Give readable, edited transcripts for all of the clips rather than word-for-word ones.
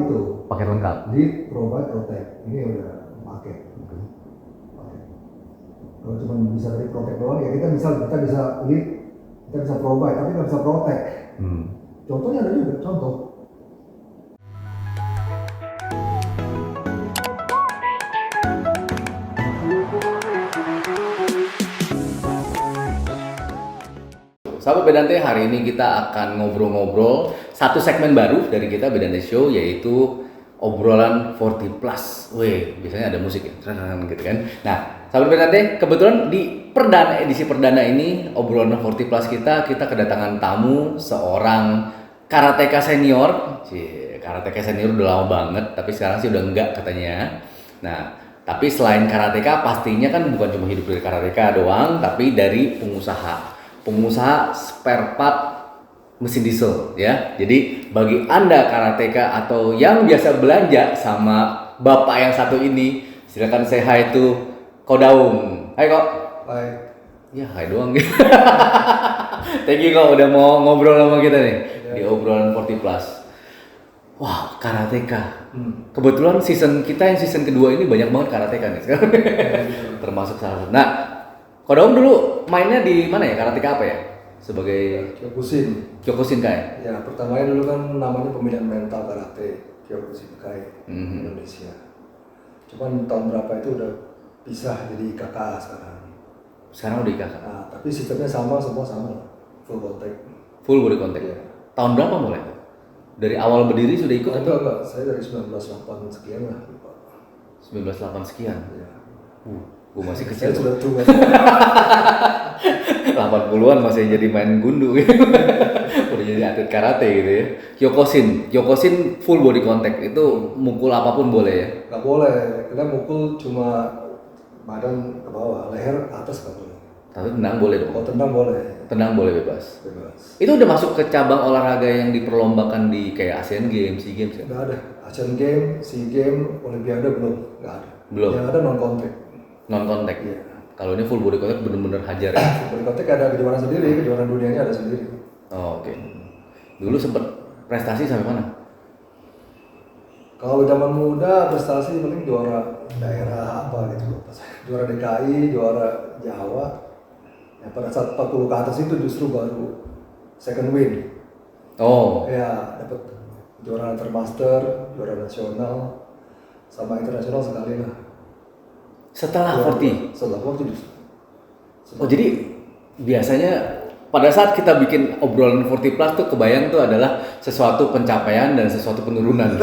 itu. Paket lengkap. Lead, provide, protect. Ini udah paket. Kalau cuma bisa dari protect doang ya kita bisa lead, kita bisa provide, tapi nggak bisa protect. Contohnya ada juga, contoh. Sahabat Bedante, hari ini kita akan ngobrol-ngobrol satu segmen baru dari kita Bedante Show, yaitu obrolan 40 plus. Wih, biasanya ada musik ya, gitu kan. Nah, sahabat Bedante, kebetulan di edisi perdana ini obrolan 40 plus kita kedatangan tamu seorang karateka senior. Karateka senior udah lama banget, tapi sekarang sih udah enggak katanya. Nah, tapi selain karateka pastinya kan bukan cuma hidup dari karateka doang, tapi dari pengusaha spare part mesin diesel ya. Jadi bagi Anda karateka atau yang biasa belanja sama bapak yang satu ini, silakan say hi to Kodaung. Hai kok. Hai. Ya hai doang gitu. Thank you kok udah mau ngobrol sama kita nih di obrolan 40 plus. Wah, karateka. Kebetulan season kedua ini banyak banget karateka nih sekarang. Termasuk salah satu. Nah, Kodaung dulu mainnya di mana ya? Karateka apa ya? Sebagai Kyokushinkai. Ya, pertamanya dulu kan namanya pemilihan mental karate Kyokushinkai Indonesia. Cuman tahun berapa itu udah pisah jadi IKK sekarang. Sekarang udah IKK. Nah, tapi sistemnya semua sama. Full contact. Full body contact. Ya. Tahun berapa mulai? Dari awal berdiri sudah ikut? Enggak. Saya dari 1908 sekian lah. 1908 sekian. Ya. Gue masih kecil. Saya sudah tua. 80-an masih jadi main gundu gitu. Udah jadi atlet karate gitu ya. Kyokushin full body contact. Itu mukul apapun boleh ya? Nggak boleh. Kita mukul cuma badan ke bawah, leher atas nggak boleh. Tapi tendang boleh dong? Kalau tendang boleh. Tendang boleh bebas? Itu udah masuk ke cabang olahraga yang diperlombakan di kayak Asian Games, SEA Games kan? Nggak ada. Asian Games, SEA Games, Olimpiade belum. Nggak ada. Belum? Yang ada non contact. Non contact? Iya. Kalau ini full body contact bener-bener hajar ya? Full body contact ada kejuaraan sendiri, kejuaraan dunianya ada sendiri. Oh, oke. Dulu sempet prestasi sampai mana? Kalau zaman muda prestasi paling juara daerah apa gitu. Juara DKI, juara Jawa. Ya, pada saat 40 ke atas itu justru baru second win. Oh. Ya, dapat juara intermaster, juara nasional, sama internasional sekali lah. Setelah 40? Setelah 40 justru. Oh, jadi biasanya pada saat kita bikin obrolan 40 plus tuh kebayang tuh adalah sesuatu pencapaian dan sesuatu penurunan.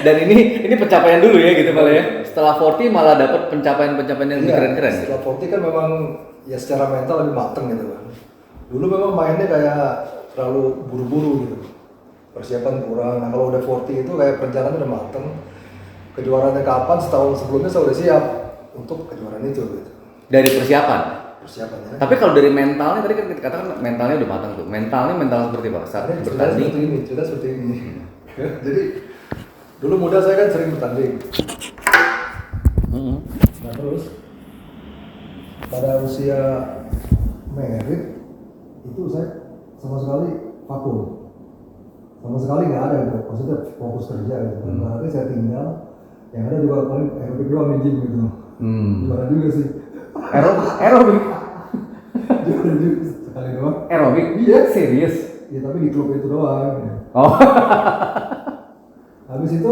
Dan ini pencapaian dulu ya gitu malah ya. Setelah 40 malah dapat pencapaian-pencapaian yang lebih keren-keren. Setelah 40 kan memang ya secara mental lebih mateng gitu kan. Dulu memang mainnya kayak terlalu buru-buru gitu. Persiapan kurang. Nah, kalau udah 40 itu kayak perencanaan udah mateng. Kejuaraannya kapan, setahun sebelumnya saya udah siap untuk kejuaraan itu gitu. Dari persiapannya. Tapi kalau dari mentalnya tadi kan kita katakan mentalnya udah matang tuh. Mental seperti apa? Saat bertanding. Cerita seperti ini. Jadi dulu muda saya kan sering bertanding. Nah, terus pada usia merit itu saya sama sekali vakum. Sama sekali nggak ada gitu. Maksudnya fokus kerja gitu. Berarti saya tinggal. Yang ada juga paling aerobik doang di gym gitu. Juara juga sih. Aerobik. Juara juga sekali doang. Aerobik? Iya. Serius? Ya tapi di klub itu doang. Ya. Oh. Habis itu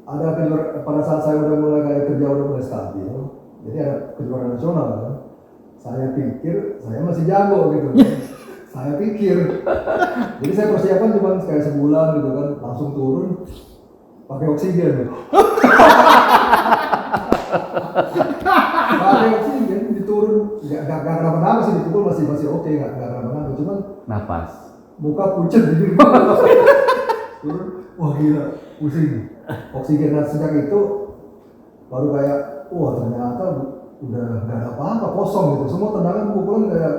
ada kejuaraan pada saat saya udah mulai kayak kerja udah mulai stabil. Jadi ada kejuaraan nasional kan. Saya pikir saya masih jago gitu. Saya pikir. Jadi saya persiapan cuma kayak sebulan gitu kan, langsung turun. Pakai oksigen. Pakai oksigen diturun, nggak kenapa-napa sih, dipukul masih oke, nggak kenapa-napa, cuman napas, muka pucat jadi turun, wah gila, pusing. Oksigen. Nah, sejak itu baru kayak, wah ternyata udah nggak ada apa-apa, kosong gitu, semua tendangan pukulan kayak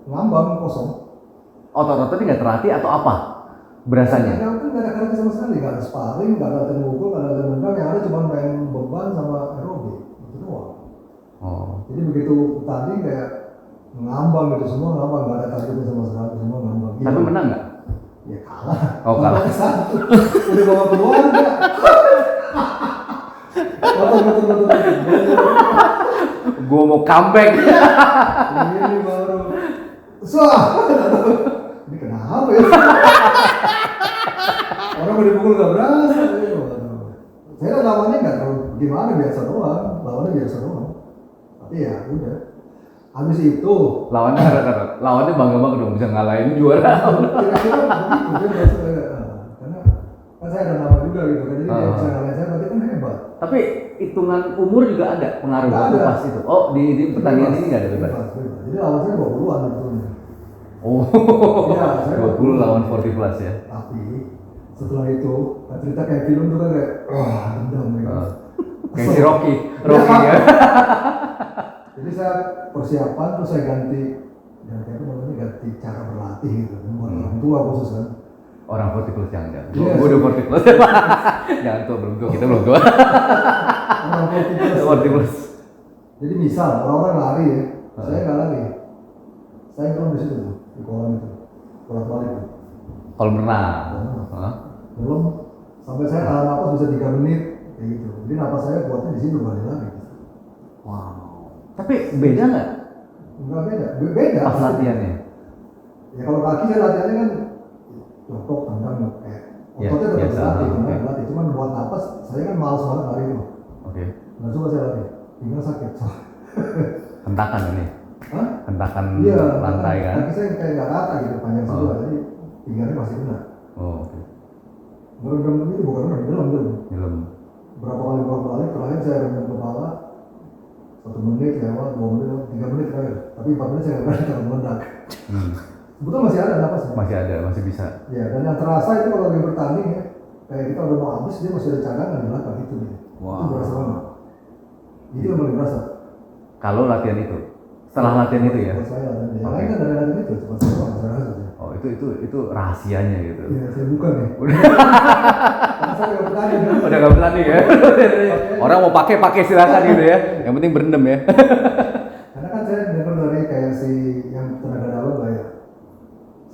ngambang, kosong. Otot-ototnya nggak terlatih atau apa? Berasanya? Ya, kan nggak ada karate sama sekali, nggak ada sparring, nggak ada latihan mukul, nggak ada latihan nendang, yang ada cuma main beban sama aerobik, itu doang. Oh. Jadi begitu tanding kayak ngambang gitu, semua ngambang, nggak ada targetnya sama sekali, semua ngambang. Tapi menang nggak? Ya kalah. Oh, kalah. Satu. Udah bawa keluarga. Betul. Gue mau comeback. Ini baru. Ini kenapa ya? Orang mau dipukul gak berasa. Saya lawannya nggak terlalu gimana, biasa doang. Lawannya biasa doang. Tapi ya udah. Habis itu lawannya bangga dong bisa ngalahin juara. Kira-kira begitu dia merasa karena kan saya ada nama juga gitu kan, jadi dia bisa ngalahin saya berarti kan hebat. Tapi hitungan umur juga ada pengaruh waktu pas itu. Oh di pertandingan ini nggak ada bebas. Jadi lawan saya 20-an sebetulnya. Oh, iya, saya 20 lawan 40 plus ya. Tapi setelah itu cerita kayak film tuh kan kayak dendam ya. Kayak si Rocky ya. Jadi saya persiapan terus saya ganti cara berlatih gitu kan, buat orang tua khusus kan. Orang 40 plus jangan. Yes. Gue udah 40 plus. Jangan tua, belum tua, kita belum tua. Orang 40 plus. Jadi misal orang-orang lari ya, saya nggak lari. Saya ngelam di situ tuh, di kolam itu, bolak-balik tuh. Kalau berenang. Belum sampai saya tahan napas bisa 3 menit kayak gitu. Jadi napas saya kuatnya di situ balik lagi. Wow. Tapi beda nggak? Enggak beda. Beda. Pas latihannya. Ya kalau kaki saya latihannya kan jongkok, tendang kayak ototnya tetap berlatih, berlatih. Cuman buat napas saya kan malas banget lari itu. Oke. Nggak suka saya lari, pinggang sakit. Hentakan ini. Hah? Hentakan Iya, lantai kan? kaki saya kayak nggak rata gitu, panjang sebelah, jadi pinggangnya masih kena. Oh, oke. Ngerendam itu bukan nyelam. Nyelam. Berapa kali bolak-balik, terakhir saya rendam kepala 1 menit lewat, 2 menit, 3 menit terakhir. Tapi 4 menit saya nggak berani terlalu meledak. Sebetulnya masih ada napasnya. Masih ada, masih bisa. Ya, dan yang terasa itu kalau lagi bertanding ya, kayak kita udah mau habis dia masih ada cadangan di belakang gitu nih. Wow. Itu berasa banget. Itu yang paling berasa. Kalau latihan itu, setelah latihan itu ya. Buat saya latihan. Yang lain kan dari latihan itu, cuma saya rasa. Oh, itu rahasianya gitu. Iya, saya buka nih. Udah. Karena saya nggak bertanding. Udah nggak bertanding ya. Orang mau pakai silakan gitu ya. Yang penting berendam ya. Karena kan saya dengar dari kayak si yang tenaga dalam lah ya.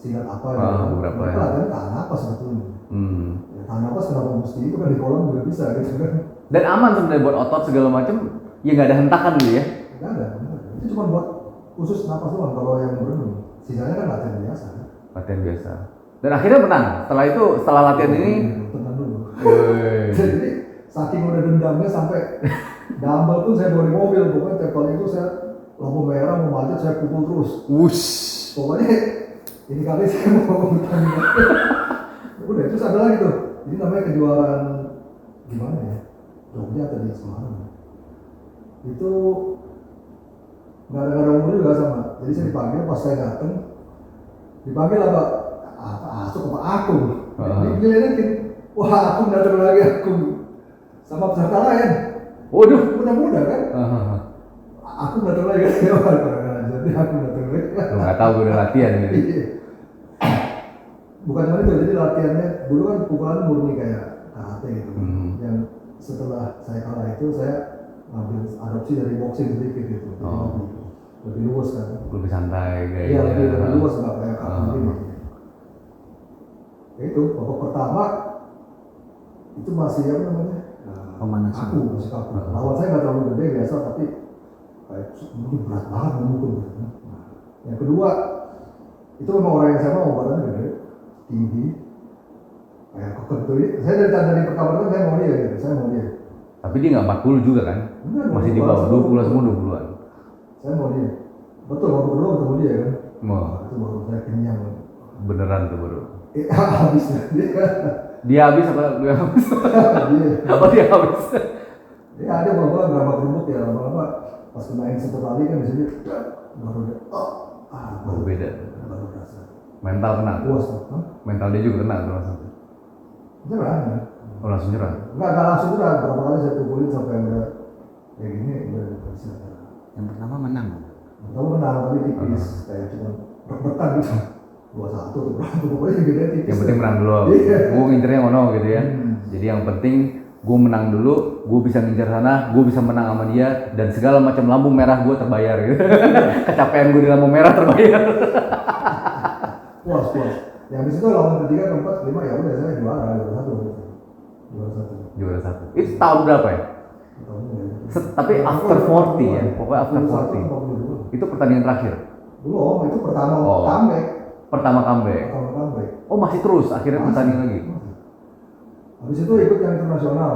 Silat apa ya? Beberapa ya. Latihan tahan napas sebetulnya. Ya, tahan napas kenapa mesti itu kan di kolam juga bisa gitu kan? Dan aman sebenarnya buat otot segala macam. Ya nggak ada hentakan dulu ya. Nggak ada. Itu cuma buat khusus napas doang kalau yang berenang. Sisanya kan latihan biasa. Latihan biasa. Dan akhirnya menang. Setelah latihan ini. Tenang dulu. Jadi saking udah dendamnya sampai dumbbell pun saya bawa di mobil. Pokoknya tiap kali itu saya lampu merah mau macet saya pukul terus. Wush. Pokoknya ini kali saya mau bertanding. Udah terus ada lagi tuh. Ini namanya kejuaraan gimana ya? Jogja atau di Semarang. Itu nggak ada umur juga sama. Jadi saya dipanggil pas saya datang. Dipanggil apa Asuk apa aku. Dilihatin. Wah, aku datang lagi aku. Sama peserta lain. Waduh. Muda-muda kan? Aku datang lagi. Jadi aku datang lagi. Lu nggak tahu gue udah latihan gitu. Bukan cuma itu, jadi latihannya dulu kan pukulan murni kayak karate gitu. Yang setelah saya kalah itu saya ngambil adopsi dari boxing sedikit gitu. Lebih luas kan. Lebih santai kayaknya. Iya, lebih luas nggak kayak karate gitu. Ya itu babak pertama itu masih apa namanya? Pemanasan. Aku masih kaku. Lawan saya nggak terlalu gede biasa tapi kayak mungkin berat banget memukul. Yang kedua itu memang orang yang sama badannya gede, tinggi, kayak kokoh tuh. Saya dari pertama itu saya mau dia gitu, saya mau dia. Tapi dia nggak 40 juga kan? Enggak, masih di bawah 20 semua 20-an. Saya mau dia. Betul, waktu kedua ketemu dia kan. Mau. Itu baru saya kenyang. Beneran tuh baru. Habis dia. Dia habis apa dia habis? Dia. Apa dia habis? Ya ada beberapa berapa kerubuk ya lama-lama pas kenain satu kali kan di sini baru dia. Baru beda. Baru rasa. Mental kena. Puas. Mental dia juga kena tuh langsung. Nyerah ya. Oh langsung nyerah. Enggak langsung nyerah. Berapa kali saya pukulin sampai udah kayak gini udah bisa. Yang pertama menang. Kamu menang tapi tipis kayak cuma deg-degan gitu. 2-1 tuh berapa pokoknya gede tipis. Yang penting menang dulu. Iya. Gue ngincernya ngono gitu ya. Jadi yang penting gue menang dulu, gue bisa ngincer sana, gue bisa menang sama dia, dan segala macam lampu merah gue terbayar gitu. Kecapean gue di lampu merah terbayar. Puas. Yang di situ lawan ketiga, keempat, kelima ya udah saya juara satu. Juara satu. Itu tahun berapa ya? Tapi after 40 ya, pokoknya after 40. Itu pertandingan terakhir. Belum, itu pertama comeback. Pertama comeback. Oh masih terus, akhirnya pertandingan lagi. Habis itu ikut yang internasional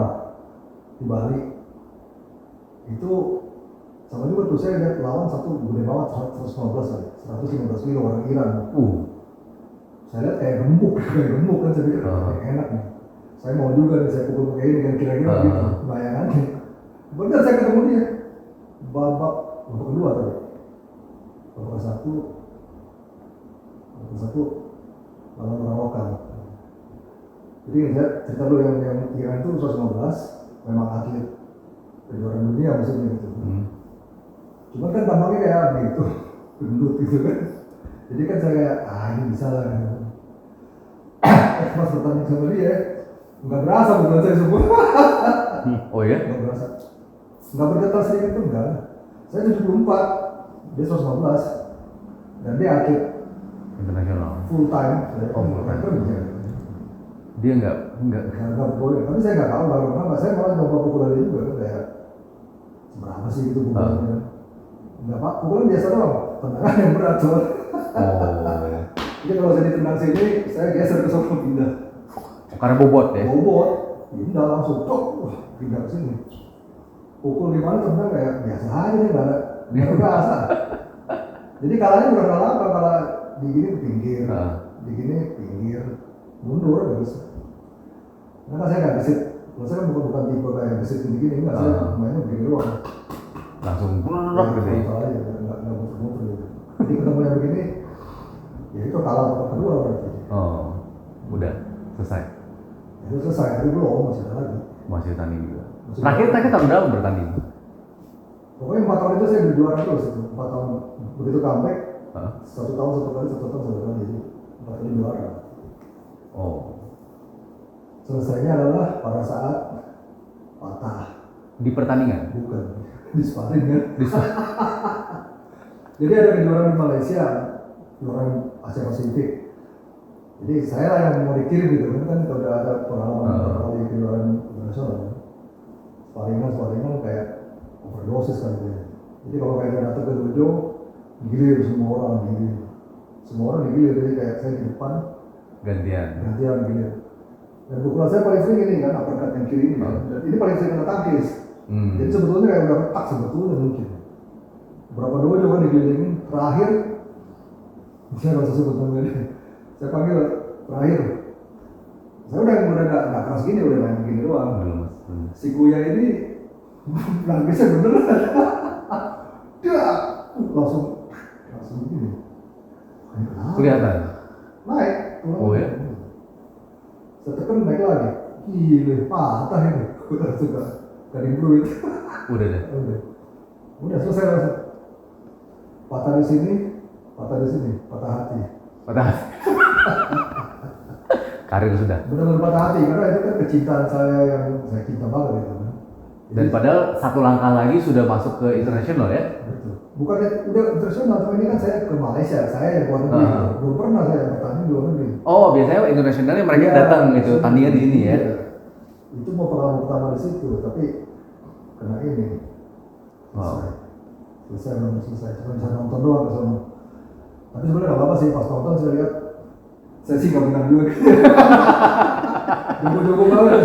di Bali. Itu sama juga tuh saya lihat lawan satu gede banget 115 kilo orang Iran. Saya lihat kayak gemuk kan, saya pikir kayak enak nih. Saya mau juga nih, saya pukul kayak ini kan kira-kira gitu bayangannya. Benar saya ketemu dia babak kedua tadi. Babak satu lawan orang lokal. Jadi saya cerita dulu yang Iran itu 115 memang atlet kejuaraan dunia maksudnya gitu. Cuman kan tampaknya kayak gitu, gendut gitu kan. Jadi kan saya ini bisa lah. Pas bertanding sama dia, nggak berasa bukan saya semua. Oh ya? Nggak berasa. Nggak bergetar sedikit pun enggak. Saya 74, dia 115, dan dia atlet internasional. Full time. Full time. Kerja. Dia nggak boleh. Tapi saya nggak tahu kenapa. Saya malah coba pukulan dia juga kayak berapa sih itu pukulannya? Nggak pak, pukulan biasa doang. Tendangan yang berat soal. Jadi kalau saya ditendang sini, saya geser ke sono pindah. Karena bobot ya? Bobot, pindah langsung tok, pindah ke sini. Pukul di mana tendang kayak biasa aja nih, nggak ada berasa. Jadi kalahnya bukan kalah apa, kalah di gini pinggir, di gini pinggir, mundur terus. Karena saya nggak gesit, kalau saya kan bukan tipe kayak gesit gini, nggak, saya mainnya begini doang. Langsung blok gitu ya? Nggak muter-muter gitu. Jadi ketemu yang begini, ya itu kalah babak kedua berarti. Udah selesai. Itu selesai, tapi belum, masih ada lagi. Masih tanding juga. Terakhir tahun berapa bertanding? Pokoknya 4 tahun itu saya berjuara terus itu. 4 tahun begitu comeback, 1 tahun satu kali, jadi 4 kali juara. Selesainya adalah pada saat patah. Di pertandingan? Bukan, di sparring kan. Jadi ada kejuaraan di Malaysia, kejuaraan Asia Pasifik. Jadi saya lah yang mau dikirim gitu kan udah ada pengalaman kali kejuaraan internasional. Sparringan kayak overdosis kan gitu. Jadi kalau kayak datang ke dojo, gilir semua orang digilir, jadi kayak saya di depan gantian gilir. Dan pukulan saya paling sering ini kan, uppercut yang kiri ini kan. Dan ini paling sering kena tangkis. Jadi sebetulnya kayak udah retak sebetulnya mungkin. Berapa dojo kan digelilingin, terakhir saya nggak usah sebut namanya, saya panggil terakhir. Saya udah nggak keras gini, udah main begini doang. Si Kuya ini nangisnya beneran. Dia langsung begini. Kelihatan? Naik. Ya? Saya tekan naik lagi. Gila, patah ini. Udah suka dari bluit. Udah selesai langsung. Patah di sini, patah hati. Karir sudah. Benar-benar patah hati karena itu kan kecintaan saya yang saya cinta banget itu. Dan padahal satu langkah lagi sudah masuk ke internasional ya? Betul. Bukan udah internasional, cuma ini kan saya ke Malaysia, saya yang luar negeri. Belum pernah saya bertanding di luar negeri. Biasanya internasionalnya mereka datang gitu, tandingnya di sini ya? Itu mau pengalaman pertama di situ, tapi kena ini. Selesai. Cuma bisa nonton doang ke sana. Tapi sebenarnya nggak apa-apa sih, pas nonton saya lihat, saya sih nggak menang juga. Jago-jago banget.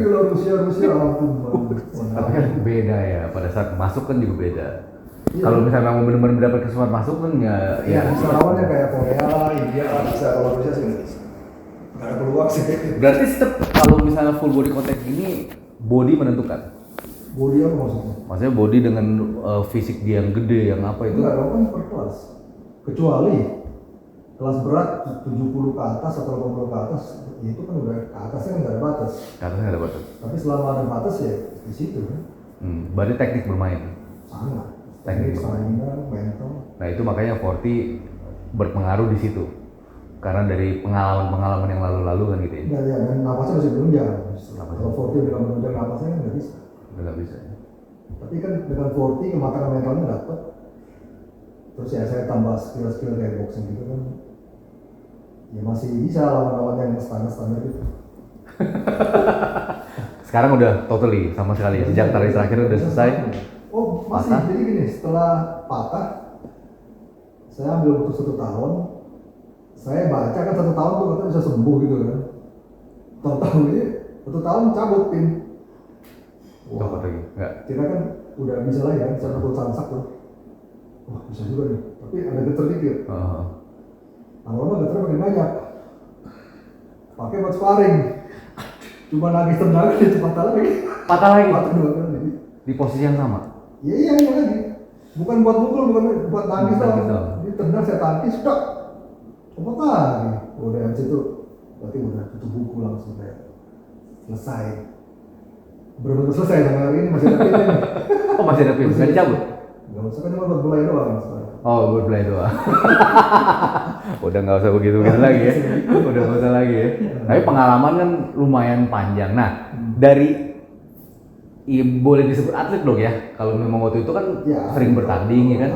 Gila Rusia ampun. Tapi kan beda ya, pada saat masuk kan juga beda. Kalau misalnya mau benar-benar mendapat kesempatan masuk kan ya bisa lawannya kayak Korea lah, India lah, bisa. Kalau Rusia sih nggak ada peluang sih. Berarti kalau misalnya full body contact ini body menentukan? Body apa maksudnya? Maksudnya body dengan fisik dia yang gede, yang apa itu? Enggak dong, kan per kelas. Kecuali kelas berat 70 ke atas atau 80 ke atas, itu kan udah ke atasnya nggak ada batas. Ke atasnya nggak ada batas. Tapi selama ada batas ya di situ kan. Berarti teknik bermain. Sangat. Teknik bermain, mental. Nah itu makanya 40 berpengaruh di situ. Karena dari pengalaman yang lalu-lalu kan gitu ya. Ya, dan napasnya masih menunjang. Kalau 40 dengan menunjang napasnya kan nggak bisa. Nggak bisa. Tapi kan dengan 40 kematangan mentalnya dapat. Terus ya saya tambah skill kayak boxing gitu kan. ya masih bisa lawan-lawan yang standar gitu. Sekarang udah totally sama sekali. Sejak tari terakhir udah selesai. Oh masih, Patah. jadi gini, setelah patah, saya ambil waktu 1 tahun, saya baca kan 1 tahun tuh katanya bisa sembuh gitu kan. Tahu-tahu ini 1 tahun cabut pin. Copot lagi. Enggak. Kira kan udah bisa lah ya, bisa pukul sansak tuh. Wah bisa juga nih, tapi ada getar dikit. Lama-lama getarnya makin banyak. Pakai buat sparring. Cuma nangis tendangan itu patah lagi. Patah lagi. Patah 2 kali. Di posisi yang sama. Iya lagi. Bukan buat mukul, bukan buat nangis Nangis doang. doang. Ini tendang saya tangkis, sudah. Copot lagi. Udah habis itu, berarti udah tutup buku langsung kayak selesai. Bener-bener selesai sampai hari ini masih ada pinnya nih. Oh masih ada pin, nggak dicabut? Nggak usah kan cuma buat belai doang. Sekarang. Oh berbelah doang. Udah nggak usah begitu lagi ya. Udah nggak usah lagi ya. Tapi pengalaman kan lumayan panjang. Nah dari boleh disebut atlet dong ya. Kalau memang waktu itu kan sering bertanding ya kan.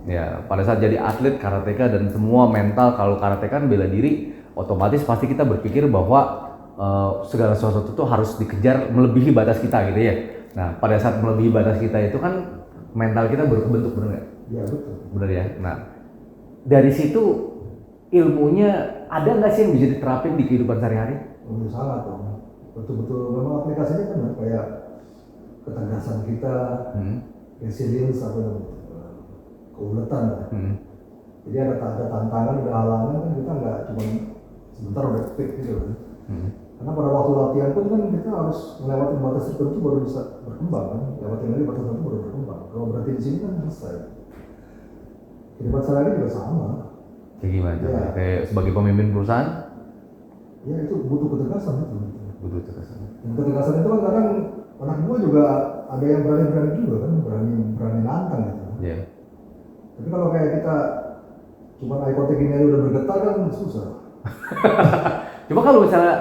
Ya pada saat jadi atlet karateka dan semua mental, kalau karateka kan bela diri, otomatis pasti kita berpikir bahwa segala sesuatu itu harus dikejar melebihi batas kita gitu ya. Nah pada saat melebihi batas kita itu kan mental kita baru kebentuk, bener nggak? Iya betul. Bener ya. Nah dari situ ilmunya ada nggak sih yang bisa diterapin di kehidupan sehari-hari? Oh, sangat dong. Betul-betul memang aplikasinya kan kayak ketegasan kita, resilience atau keuletan lah. Jadi ada tantangan, ada halangan kan kita nggak cuma sebentar udah fit gitu kan. Karena pada waktu latihan pun kan kita harus melewati batas tertentu baru bisa berkembang kan. Lewatin lagi batas tertentu baru berkembang. Kalau berarti di sini kan selesai. Kehidupan sehari-hari juga sama. Kayak gimana? Ya. Kayak sebagai pemimpin perusahaan? Ya itu butuh ketegasan itu. Butuh ketegasan. Dan ketegasan itu kan kadang anak gua juga ada yang berani-berani juga kan, berani nantang gitu. Iya. Tapi kalau kayak kita cuma eye contact ini aja udah bergetar kan susah. Coba kalau misalnya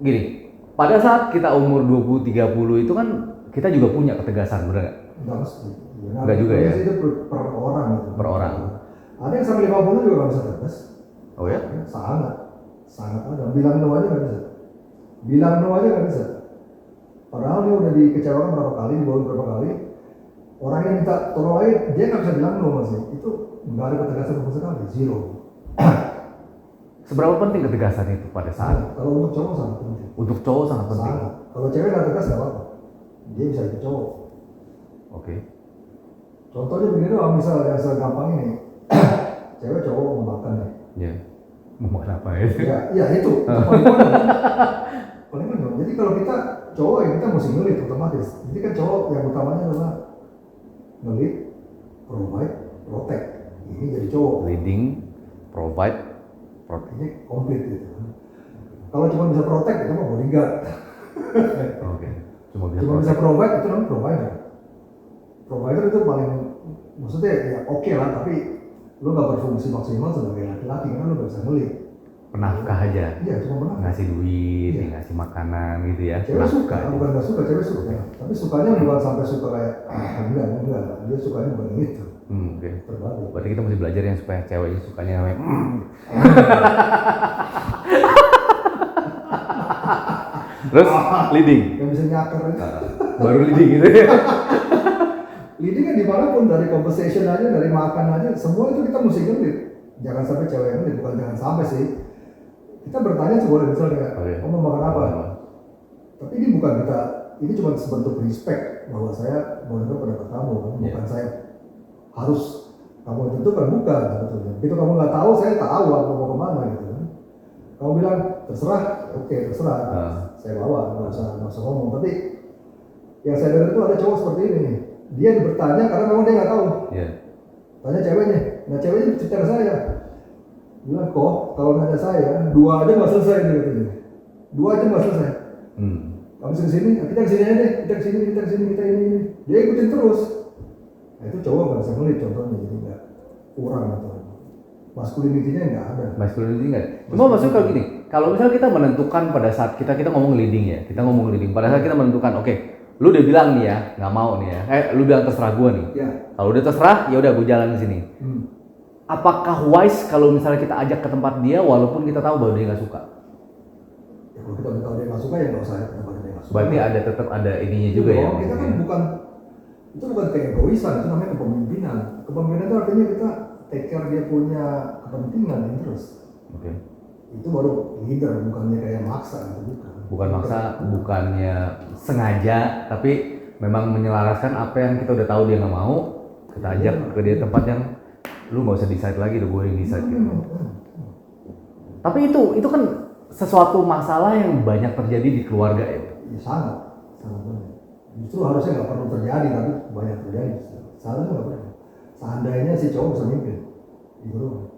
gini, pada saat kita umur 20-30 itu kan kita juga punya ketegasan, bener nggak? Enggak mesti. Enggak juga ya? Itu per orang gitu. Per orang. Ada yang sampai 50 juga nggak bisa tegas. Oh ya? Sangat ada. Bilang no aja nggak bisa. Bilang no aja nggak bisa. Padahal dia udah dikecewakan berapa kali, dibawa berapa kali. Orang yang minta tolong lain, dia nggak bisa bilang no masih. Itu nggak ada ketegasan sama sekali, zero. Seberapa penting ketegasan itu pada saat? Kalau untuk cowok sangat penting. Untuk cowok sangat penting. Sangat. Kalau cewek nggak tegas nggak apa-apa. Dia bisa ikut cowok. Oke. Contohnya begini doang, misal yang segampang ini. Cewek cowok mau makan nih. Iya. Mau makan apa ya? Ya itu paling penting. Paling penting. Jadi kalau kita cowok ya kita mesti ngelit otomatis. Jadi kan cowok yang utamanya adalah ngelit, provide, protect. Ini jadi cowok. Leading, provide, protect. Ini komplit gitu. Kalau cuma bisa protect itu mah bodyguard. Oke. Cuma bisa Cuma protect. bisa provide itu namanya provider. Provider itu paling maksudnya ya oke lah, tapi lu nggak berfungsi maksimal sebagai laki-laki karena lu nggak bisa ngelit. Penafkah aja. Iya cuma benar. Ngasih duit, Iya. ngasih makanan gitu ya. Cewek suka, Penafkah aja. bukan nggak suka, cewek suka. Tapi sukanya bukan sampai suka kayak enggak. Dia sukanya bukan gitu. Oke. Terbalik. Berarti kita mesti belajar yang supaya ceweknya sukanya namanya Terus leading. Yang bisa nyakar aja. Baru leading gitu ya. Leading kan dimanapun, dari conversation aja, dari makan aja, semua itu kita mesti ngelit. Jangan sampai cewek yang ngelit, bukan jangan sampai sih. Kita bertanya sih boleh, misalnya kayak, mau makan apa? Tapi ini bukan kita, ini cuma sebentuk respect bahwa saya mau dengar pendapat kamu, kan? Bukan saya harus kamu tentukan, bukan sebetulnya. Begitu kamu nggak tahu, saya tahu aku mau kemana gitu. Kamu bilang terserah, oke terserah, saya bawa, nggak usah ngomong. Tapi yang saya dengar itu ada cowok seperti ini nih. Dia bertanya karena memang dia nggak tahu. Iya. Tanya ceweknya, nah ceweknya cerita ke saya. Bilang kok kalau nanya saya 2 aja nggak selesai dia katanya. 2 aja nggak selesai. Kamu kesini, kita kesini aja deh, kita kesini, kita ini. Dia ikutin terus. Nah, itu cowok nggak bisa ngelit contohnya, jadi nggak kurang atau masculinity-nya nggak ada. Masculinity nggak. Cuma maksudnya kalau gini, kalau misalnya kita menentukan pada saat kita ngomong leading ya, kita ngomong leading. Pada saat kita menentukan, oke, lu udah bilang nih ya, nggak mau nih ya. Lu bilang terserah gue nih. Ya. Kalau udah terserah, ya udah gue jalan di sini. apakah wise kalau misalnya kita ajak ke tempat dia walaupun kita tahu bahwa dia nggak suka? Ya, kalau kita udah tahu dia nggak suka ya nggak usah ke tempat dia nggak suka. Berarti ada tetap ada ininya juga ya. Kita kan bukan keegoisan, itu namanya kepemimpinan. Kepemimpinan itu artinya kita take care dia punya kepentingan yang terus. Oke. Itu baru leader, bukannya kayak maksa gitu, bukan. Bukan maksa, bukannya sengaja, tapi memang menyelaraskan apa yang kita udah tahu dia nggak mau, kita ajak ke dia tempat yang lu nggak usah decide lagi, udah gue yang decide gitu. Tapi itu kan sesuatu masalah yang banyak terjadi di keluarga ya. Ya, sangat banyak. Justru harusnya nggak perlu terjadi, tapi banyak terjadi. Seharusnya nggak perlu. Seandainya si cowok bisa mimpin, itu loh.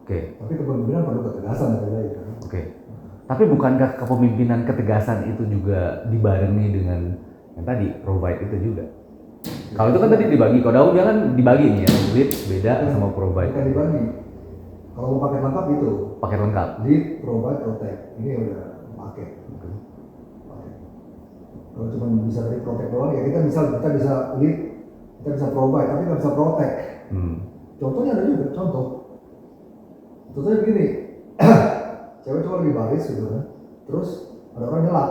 Oke. Tapi kepemimpinan perlu ketegasan lagi kan. Oke. Tapi bukankah kepemimpinan ketegasan itu juga dibarengi dengan yang tadi provide itu juga? Kalau itu kan tadi dibagi, kalau daun dia kan dibagi nih ya, lead beda sama provide. Bukan dibagi. Kalau mau paket lengkap itu. Paket lengkap. Lead, provide, protect. Ini udah paket. Kalau cuma bisa dari protect doang ya kita bisa lead, kita bisa provide, tapi nggak bisa protect. Contohnya ada juga, contohnya begini. Cewek cuma lagi baris gitu kan, terus ada orang nyelak.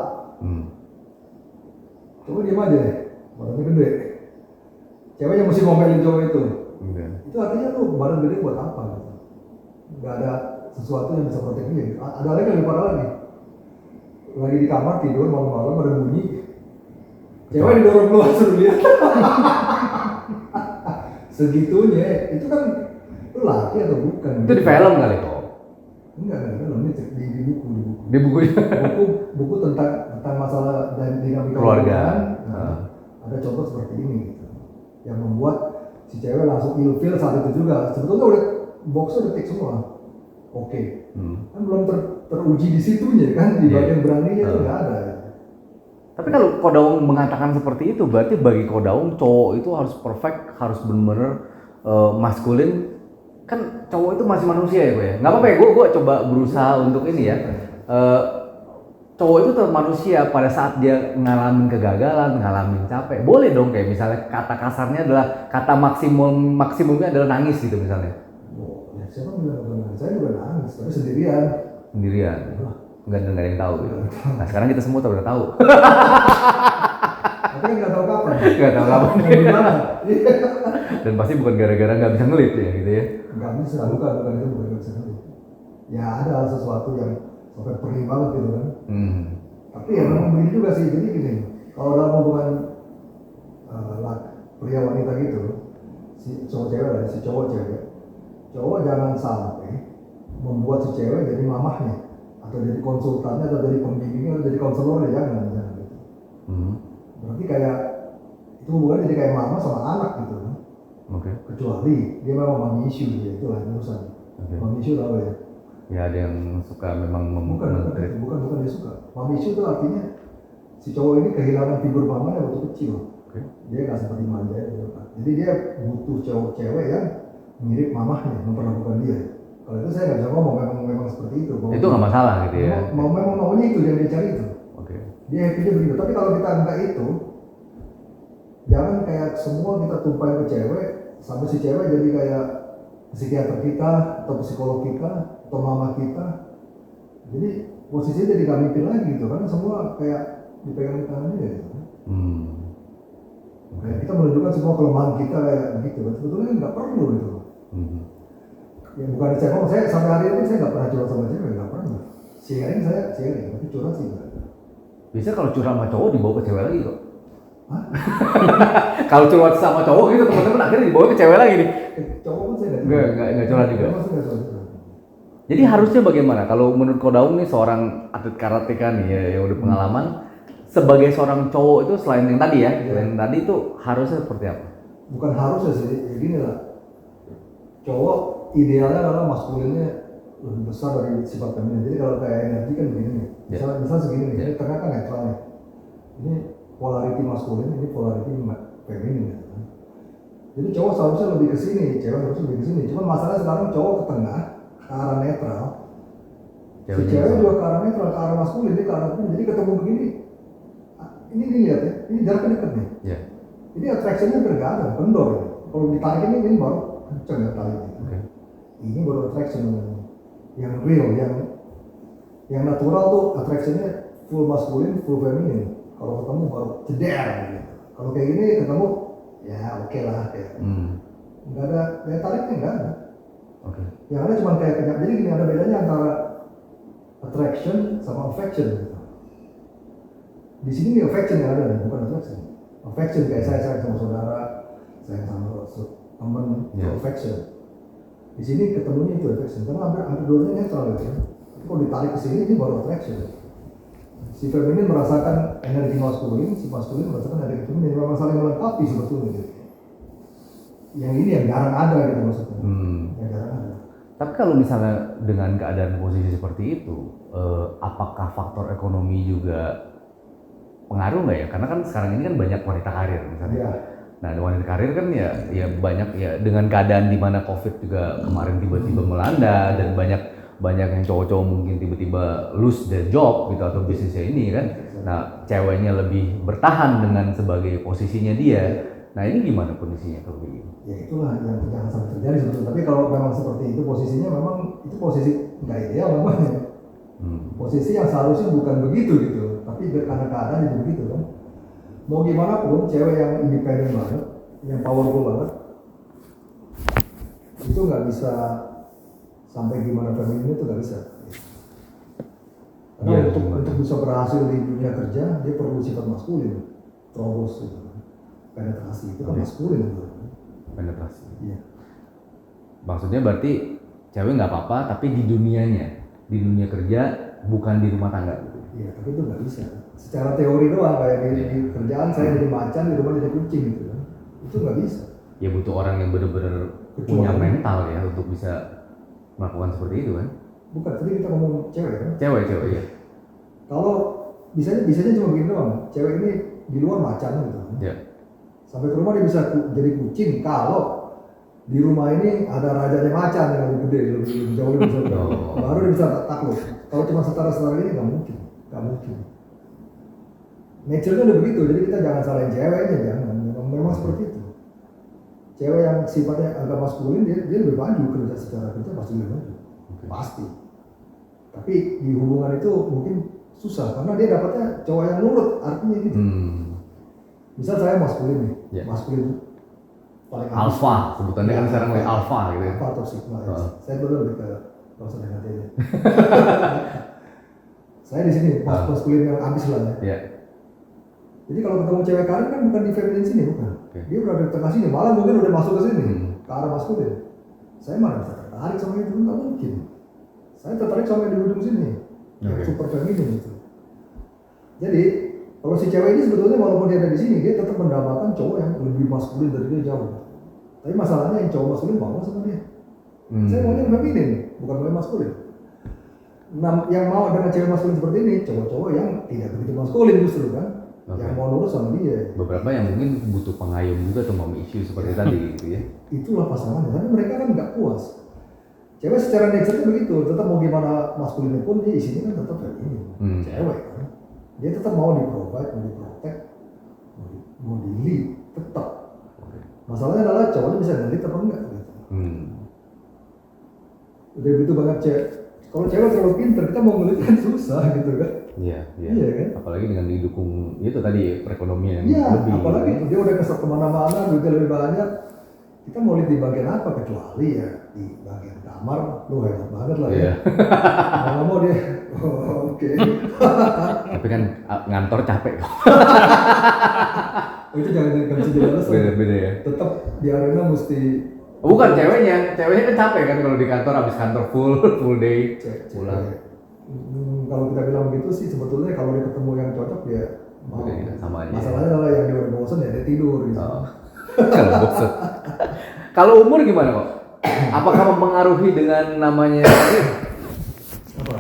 Coba diem aja deh, badannya gede. Cewek yang mesti ngomelin cowok itu. Itu artinya tuh badan gede buat apa gitu. Gak ada sesuatu yang bisa protek dia. Ada lagi yang lebih parah lagi di kamar tidur malam-malam ada bunyi, cewek didorong keluar suruh lihat. Segitunya, itu kan itu laki atau bukan? Itu di film kali kok? Enggak, ini di buku. Di buku buku tentang masalah dan dinamika keluarga. Ada contoh seperti ini gitu, yang membuat si cewek langsung ilfeel saat itu juga. Sebetulnya udah boxnya udah tick semua. Oke. Kan belum teruji di situnya kan, di bagian beraninya itu nggak ada. Tapi kalau Kodaung mengatakan seperti itu, berarti bagi Kodaung cowok itu harus perfect, harus benar-benar maskulin. Kan cowok itu masih manusia ya gue ya. Nggak apa-apa ya, gue coba berusaha untuk ini ya. Cowok itu tetap manusia pada saat dia ngalamin kegagalan, ngalamin capek. Boleh dong kayak misalnya kata kasarnya adalah kata maksimumnya adalah nangis gitu misalnya. Ya, siapa bilang nangis? Saya juga nangis, tapi sendirian. Nggak ada yang tahu gitu. Nah sekarang kita semua udah tahu. Tapi kan nggak tahu kapan. Nggak tahu kapan. Gimana? Dan pasti bukan gara-gara nggak bisa ngelit ya gitu ya. Nggak bisa, bukan bisa ngelit. Ya ada sesuatu yang sampai perih banget gitu kan. Tapi ya memang begini juga sih, jadi gini, kalau dalam hubungan pria wanita gitu, si cowok cewek lah, si cowok cewek, cowok jangan sampai membuat si cewek jadi mamahnya, atau jadi konsultannya, atau jadi pembimbingnya, atau jadi konselornya, jangan gitu. Berarti kayak itu hubungan jadi kayak mama sama anak gitu kan. Kecuali dia memang mami issue, ya itulah urusan. Mami issue tau ya. Ya ada yang suka memang bukan dia suka. Mami issue itu artinya si cowok ini kehilangan figur mamanya waktu kecil. Dia nggak seperti manja gitu. Jadi dia butuh cewek yang mirip mamahnya, memperlakukan dia. Kalau itu saya nggak bisa ngomong, memang seperti itu. Itu nggak masalah gitu ya. Memang maunya itu yang dia cari itu. Dia happy-nya begitu. Tapi kalau kita enggak itu, jangan kayak semua kita tumpahin ke cewek, sampai si cewek jadi kayak psikiater kita, atau psikolog kita, atau mama kita. Jadi posisinya jadi gak mimpi lagi gitu, karena semua kayak dipegang di tangan dia gitu. Kayak kita menunjukkan semua kelemahan kita kayak begitu, sebetulnya nggak perlu gitu. Ya bukan saya sampai hari ini saya nggak pernah curhat sama cewek, nggak pernah. Sharing, tapi curhat sih nggak. Bisa kalau curhat sama cowok dibawa ke cewek lagi kok. Kalau curhat sama cowok gitu teman-teman akhirnya dibawa ke cewek lagi nih. Cowok pun saya nggak curhat juga. Jadi harusnya bagaimana? Kalau menurut Kodaung nih seorang atlet karateka nih ya yang udah pengalaman, sebagai seorang cowok itu selain yang tadi ya, selain tadi itu harusnya seperti apa? Bukan harusnya sih, ya gini lah. Cowok idealnya adalah maskulinnya lebih besar dari sifat feminin. Jadi kalau kayak energi kan begini nih. Misal segini nih, ini tengah kan netral nih. Ini polarity maskulin, ini polarity feminin gitu kan. Jadi cowok seharusnya lebih ke sini, cewek harusnya lebih ke sini. Cuman masalahnya sekarang cowok ke tengah, ke arah netral. Si cewek juga ke arah netral, ke arah maskulin, dia ke arah feminin. Jadi ketemu begini, ini lihat ya, ini jaraknya dekat nih. Jadi attraction-nya hampir nggak ada, kendor ya. Kalau ditarik ini baru kenceng ya talinya. Oke. Ini baru attraction namanya. Yang real, yang natural tuh attractionnya full maskulin, full feminin. Kalau ketemu baru jeder gitu. Kalau kayak gini ketemu ya oke lah kayak. Nggak ada daya tariknya, nggak ada. Oke. Yang ada cuma kayak jadi gini, ada bedanya antara attraction sama affection gitu. Di sini nih affection yang ada nih, bukan attraction. Affection kayak saya sayang sama saudara, sayang sama teman, itu affection. Di sini ketemunya itu affection, karena hampir dua-duanya netral gitu ya. Tapi kalau ditarik ke sini ini baru attraction. Si feminin merasakan energi maskulin, si maskulin merasakan energi feminin, memang saling melengkapi sebetulnya gitu. Yang ini yang jarang ada gitu maksudnya. Yang jarang ada. Tapi kalau misalnya dengan keadaan posisi seperti itu, apakah faktor ekonomi juga pengaruh nggak ya? Karena kan sekarang ini kan banyak wanita karir misalnya. Ya. Nah, wanita karir kan ya banyak ya dengan keadaan di mana COVID juga kemarin tiba-tiba melanda dan banyak yang cowok-cowok mungkin tiba-tiba lose their job gitu atau bisnisnya ini kan. Nah, ceweknya lebih bertahan dengan sebagai posisinya dia. Nah, ini gimana kondisinya kalau begini? Ya itulah yang jangan sampai terjadi sebetulnya. Tapi kalau memang seperti itu posisinya, memang itu posisi nggak ideal namanya. Posisi yang seharusnya bukan begitu gitu, tapi karena keadaan jadi begitu kan. Mau gimana pun cewek yang independen banget, yang powerful banget, itu nggak bisa sampai gimana feminin itu nggak bisa. Karena untuk bisa berhasil di dunia kerja, dia perlu sifat maskulin, terobos gitu. Penetrasi itu kan maskulin gitu. Penetrasi. Iya. Maksudnya berarti cewek nggak apa-apa, tapi di dunianya, di dunia kerja, bukan di rumah tangga gitu. Iya, tapi itu nggak bisa. Secara teori doang, kayak di kerjaan saya jadi macan, di rumah jadi kucing gitu kan. Itu nggak bisa. Ya butuh orang yang benar-benar punya mental ya untuk bisa melakukan seperti itu kan. Bukan, tadi kita ngomong cewek kan. Cewek ya. Kalau bisanya cuma begini doang. Cewek ini di luar macan gitu kan. Ya. Sampai ke rumah dia bisa jadi kucing kalau di rumah ini ada rajanya macan yang lebih gede, lebih jauh lebih besar. Baru dia bisa takluk. Kalau cuma setara-setara ini nggak mungkin. Nature-nya udah begitu, jadi kita jangan salahin ceweknya, jangan. Memang seperti itu. Cewek yang sifatnya agak maskulin, dia lebih maju kerja secara kerja pasti lebih maju. Pasti. Tapi di hubungan itu mungkin susah karena dia dapatnya cowok yang nurut, artinya gitu. Misal saya maskulin nih, maskulin paling alpha, sebutannya kan sekarang lagi alpha gitu ya. Alpha atau sigma. Saya dulu lebih ke langsung dengan dia. Saya di sini maskulin yang abis lah ya. Jadi kalau ketemu cewek karir kan bukan di feminin sini, bukan. Dia udah di tengah sini, malah mungkin udah masuk ke sini, ke arah maskulin. Saya malah bisa tertarik sama itu, nggak mungkin. Saya tertarik sama yang di ujung sini, yang super feminin itu. Jadi kalau si cewek ini sebetulnya walaupun dia ada di sini, dia tetap mendapatkan cowok yang lebih maskulin dari dia jauh. Tapi masalahnya yang cowok maskulin mau sama dia. Saya maunya feminin, bukan mau maskulin. Nah, yang mau dengan cewek maskulin seperti ini, cowok-cowok yang tidak begitu maskulin justru kan, yang mau nurut sama dia. Beberapa yang mungkin butuh pengayom juga atau mau isu seperti tadi gitu ya. Itulah pasangannya, tapi mereka kan nggak puas. Cewek secara nature-nya begitu, tetap mau gimana maskulinnya pun dia isinya kan tetap kayak ini. Cewek kan. Dia tetap mau di-provide, mau di-protect, mau di-lead, tetap. Masalahnya adalah cowoknya bisa nge-lead apa enggak gitu. Udah begitu banget cewek. Kalau cewek terlalu pintar, kita mau nge-lead kan susah gitu kan. Iya kan? Apalagi dengan didukung itu tadi perekonomian yang lebih. Iya, apalagi dia udah kesel kemana-mana, duitnya lebih banyak. Kita mau lihat di bagian apa kecuali ya di bagian kamar, lu hebat banget lah ya. Mau dia, oke. Tapi kan ngantor capek kok. Itu jangan bisa jadi alasan. Beda ya. Tetap di arena mesti. Bukan ceweknya kan capek kan kalau di kantor habis kantor full day pulang. Kalau kita bilang begitu sih sebetulnya kalau dia ketemu yang cocok dia mau. Sama aja. Masalahnya adalah yang dia udah bosan ya dia tidur gitu. Kalau bosan. Kalau umur gimana kok? Apakah mempengaruhi dengan namanya apa?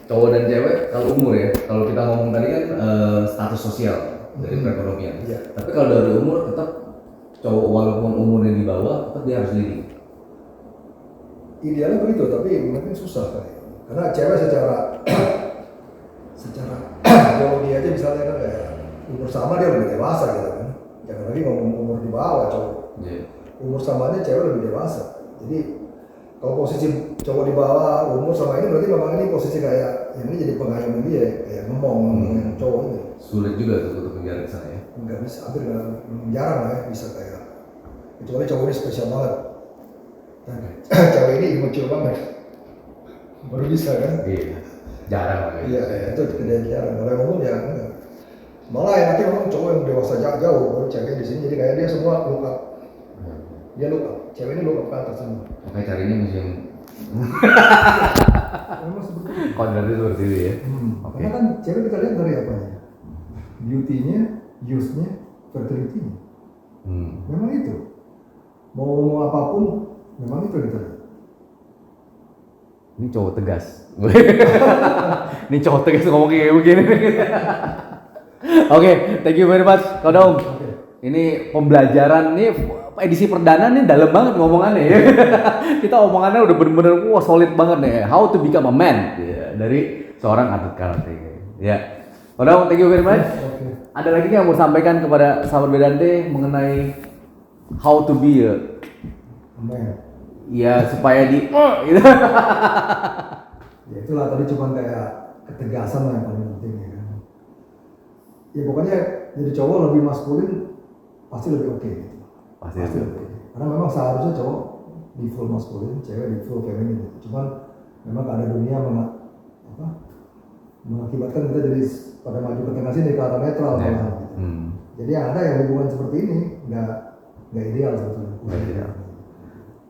Cowok dan cewek kalau umur ya? Kalau kita ngomong tadi kan status sosial dari perekonomian. Tapi kalau dari umur tetap cowok walaupun umurnya di bawah tetap dia harus leading. Idealnya begitu, tapi mungkin susah kali. Karena cewek secara biologi aja misalnya kan kayak umur sama dia lebih dewasa gitu kan. Jangan lagi ngomong umur di bawah cowok. umur samanya cewek lebih dewasa. Jadi kalau posisi cowok di bawah umur sama ini berarti memang ini posisi kayak yang ini jadi pengayom dia, kayak ngomong yang cowok ini. Sulit juga tuh untuk menjaga ke sana ya. Nggak bisa, hampir jarang lah ya bisa kayak. Kecuali cowok ini spesial banget. Dan cewek ini immature banget. Baru bisa kan? Iya. Jarang lah. Iya, itu tidak jarang. Kalau yang umum ya enggak. Malah yang nanti memang cowok yang dewasa jauh, baru cewek di sini jadi kayak dia semua look up. Dia look up, cewek ini look up ke atas semua. Makanya carinya museum. Memang seperti itu. Kodratnya seperti itu ya. Oke. Karena kan cewek kita lihat dari apanya? Beauty-nya, youth-nya, fertility-nya. Memang itu. Mau ngomong apapun, memang itu kita lihat. Ini cowok tegas. Ini cowok tegas ngomong kayak begini. Oke, thank you very much, Kodong. Ini pembelajaran nih edisi perdana nih dalam banget ngomongannya ya. Kita omongannya udah bener-bener wah solid banget nih. How to become a man ya, dari seorang atlet karate. Ya, Kodong, thank you very much. Ada lagi yang mau sampaikan kepada sahabat Bedante mengenai how to be a Man. ya supaya di gitu. Ya itulah tadi cuma kayak ketegasan lah yang paling penting ya kan. Ya pokoknya jadi cowok lebih maskulin pasti lebih oke. Gitu. Pasti lebih oke. Karena memang seharusnya cowok di full maskulin, cewek di full feminin. Cuman memang keadaan dunia mengakibatkan kita jadi pada maju ke tengah sini ke arah netral malah. Gitu. Jadi yang ada yang hubungan seperti ini nggak ideal sebetulnya. Nggak ideal.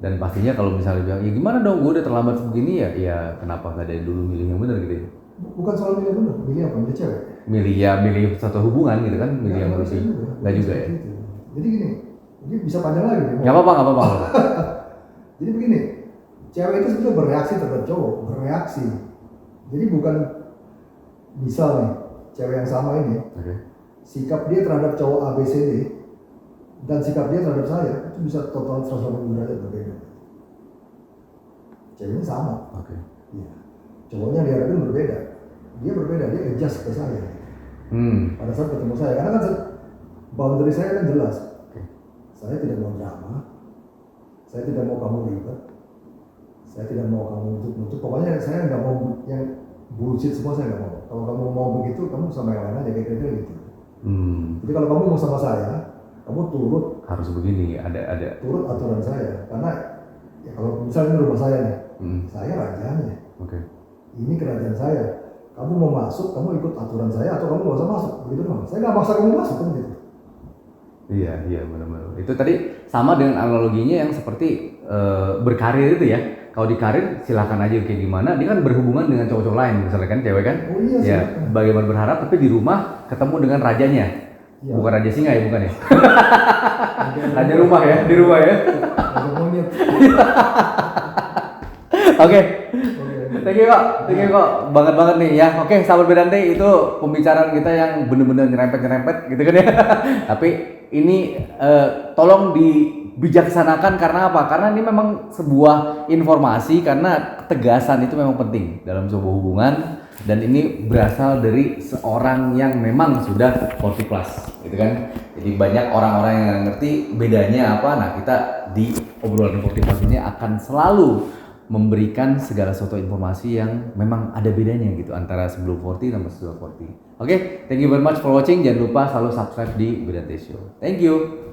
Dan pastinya kalau misalnya bilang, ya gimana dong, gue udah terlambat begini ya kenapa nggak dari dulu milih yang benar gitu ya? Bukan soal milih benar, milih apa? Milih cewek? Milih satu hubungan gitu kan, milih yang lebih, nggak juga ya? Itu. Jadi gini, ini bisa panjang lagi nih. Nggak apa-apa. Jadi begini, cewek itu sebetulnya bereaksi terhadap cowok, bereaksi. Jadi bukan, misal nih, cewek yang sama ini, sikap dia terhadap cowok ABCD, dan sikap dia terhadap saya itu bisa total 180 derajat berbeda. Ceweknya sama, iya. Cowoknya dihadapin berbeda, dia berbeda, dia adjust ke saya. Pada saat ketemu saya, karena kan boundary saya kan jelas. Saya tidak mau drama, saya tidak mau kamu ribet, saya tidak mau kamu nuntut. Pokoknya saya nggak mau yang bullshit semua, saya nggak mau. Kalau kamu mau begitu, kamu sama yang lain aja kayak gitu. Jadi kalau kamu mau sama saya, kamu turut harus begini, ada turut aturan saya, karena ya kalau misalnya ini rumah saya nih, saya rajanya, ini kerajaan saya, kamu mau masuk, kamu ikut aturan saya atau kamu nggak usah masuk, begitu doang. Saya nggak maksa kamu masuk kan gitu. Iya benar-benar. Itu tadi sama dengan analoginya yang seperti berkarir itu ya. Kalau di karir silakan aja kayak gimana, dia kan berhubungan dengan cowok-cowok lain misalnya kan, cewek kan. Oh iya, ya bagaimana berharap, tapi di rumah ketemu dengan rajanya. Ya. Bukan raja singa ya, bukan ya? Raja rumah ya, di rumah ya. Raja monyet. Oke. Thank you kok, banget nih ya. Oke, sahabat Bedante, itu pembicaraan kita yang bener-bener nyerempet gitu kan ya. Tapi ini tolong dibijaksanakan karena apa? Karena ini memang sebuah informasi, karena ketegasan itu memang penting dalam sebuah hubungan. Dan ini berasal dari seorang yang memang sudah 40 plus gitu kan. Jadi banyak orang-orang yang ngerti bedanya apa. Nah, kita di obrolan 40 plus ini akan selalu memberikan segala sesuatu informasi yang memang ada bedanya gitu antara sebelum 40 dan sesudah 40. Oke, thank you very much for watching. Jangan lupa selalu subscribe di Bedante Show. Thank you.